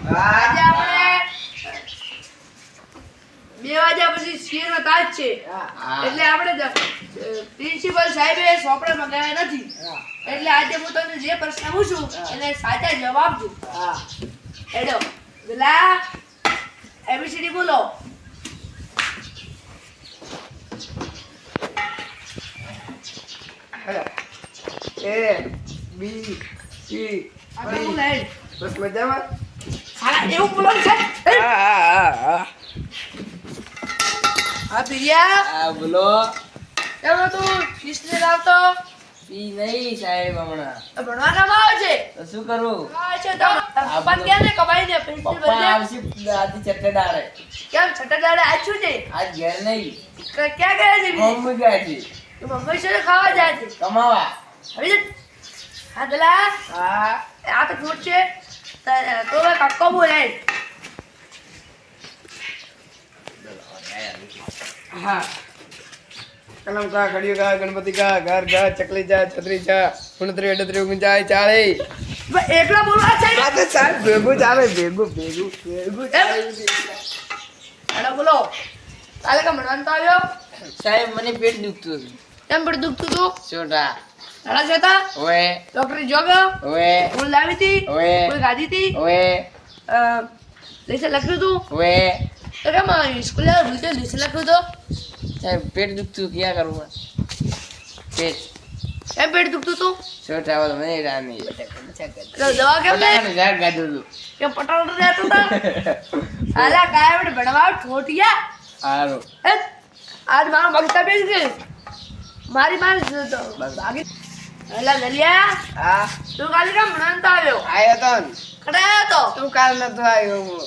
આજે આપણે 2 વાગ્યા પછી શેર નો તાજ છે એટલે આપણે પ્રિન્સિપલ સાહેબે સોપડે મંગાવ્યા નથી એટલે આજે હું તમને જે પ્રશ્ન પૂછું એને સાચા જવાબ આપજો એડો પેલા એબીસીડી બોલો A B C આપણે બોલાય બસ મજામાં સાલા એવું બોલો છે હા આ પ્રિયા આ બોલો કેમ તું કિસને લાવતો ઈ નહીં સાહેબ હમણાં ભણવાના આવે છે તો શું કરું આ છે તો પપ્પા કે ને કમાઈ દે પ્રિન્સિપલ પપ્પા ને આવશે આથી ચટ્ટેદારે કેમ છટડાડે આછું છે આજ ઘેર નહીં ક્યાં ગયા છે મમ્મી ગયા છે તો મમ્મી સાથે ખાવા જાય છે કમાવા હવે હા દલા હા આ તો છોટ છે તો કાકો બોલાય હા કલમ કા ઘડિયો કા ગણપતિ કા ઘર ઘર ચકલી જા છત્રી જા 69 38 39 40 એકલા બોલવા છે આ તો સાહેબ ભેગું ચાલે ભેગું ચાલે હેલો બોલો કાલે કા ભણવાનું તો આવ્યો સાહેબ મને પેટ દુખતું હતું કેમ પણ દુખતું તું છોટા હળા જતા ઓએ ડોક્ટરી જોગો ઓએ ફૂલ લાવી હતી ઓએ કોઈ ગાધી હતી ઓએ લેસે લખ્યું તું ઓએ તો કેમ સ્કૂલે ભૂલતે લેસે લખ્યું તો સાહેબ પેટ દુખતું ક્યાં કરું પેટ કેમ પેટ દુખતું તું છોટા વાળો મને રાની તો દવા કેમ લે પટાનું ઝાડ ગાધું હતું કેમ પટાલ રહેતો તા આલા કાય બડ ભણવા ઠોટિયા હારું હે આજ મારો મગતા બેસી ગઈ મારી માર તો બાકી એલા દલિયા હા તું કાલે કેમ ભણવાનું તો આવ્યો આયો તો ને. કડાયો તો તું કાલ નતો આવ્યો હું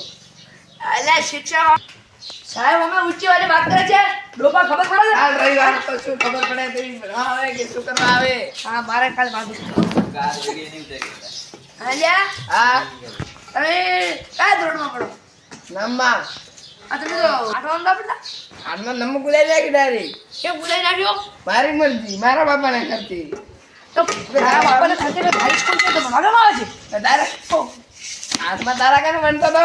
એલા શિક્ષક સાહેબ અમે ઊંચી વાળી વાત કરે છે ડોપા ખબર પડે છે કાલ રવિવાર તો શું ખબર પડે તેવી ભણવા આવે કે શું કરવા આવે હા મારે કાલે વાત અલ્યા હા તમે કયા ધોરણમાં પડો નમ્મા આ તમે તો આઠમાં ના પડતા આનો નંબર બોલાઈ જાય કે ડાયરેક્ટ કેમ ભૂલાઈ નાખ્યો મારી મરજી મારા બાપાને કરતી તો તારા બાપાને ખાતે હાઈ સ્કૂલ છે તો ભણવામાં આવે છે તારા હાથમાં તારા કાને બનતો તો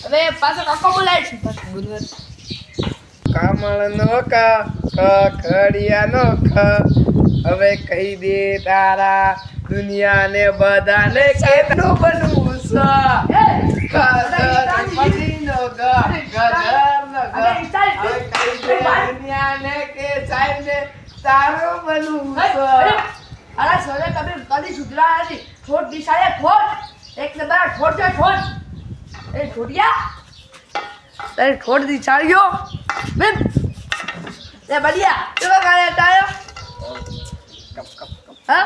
હવે પાછો કાકો બોલાય છે કમળ નો ખડિયા નો હવે કહી દે તારા દુનિયાને બધાને કેટલું બનવું છે ગધરનો દુનિયાને કે સાહેબને તારું બનવું છે અરે સોને તમે કદી સુધરા નથી ઠોટ દિશાએ ઠોટ એક નંબર ઠોટ છે ઠોટ એ ઠોટિયા તારે ઠોટ દિશાળ્યો બેન એ બલિયા કેવા ગાળે હટાયો હા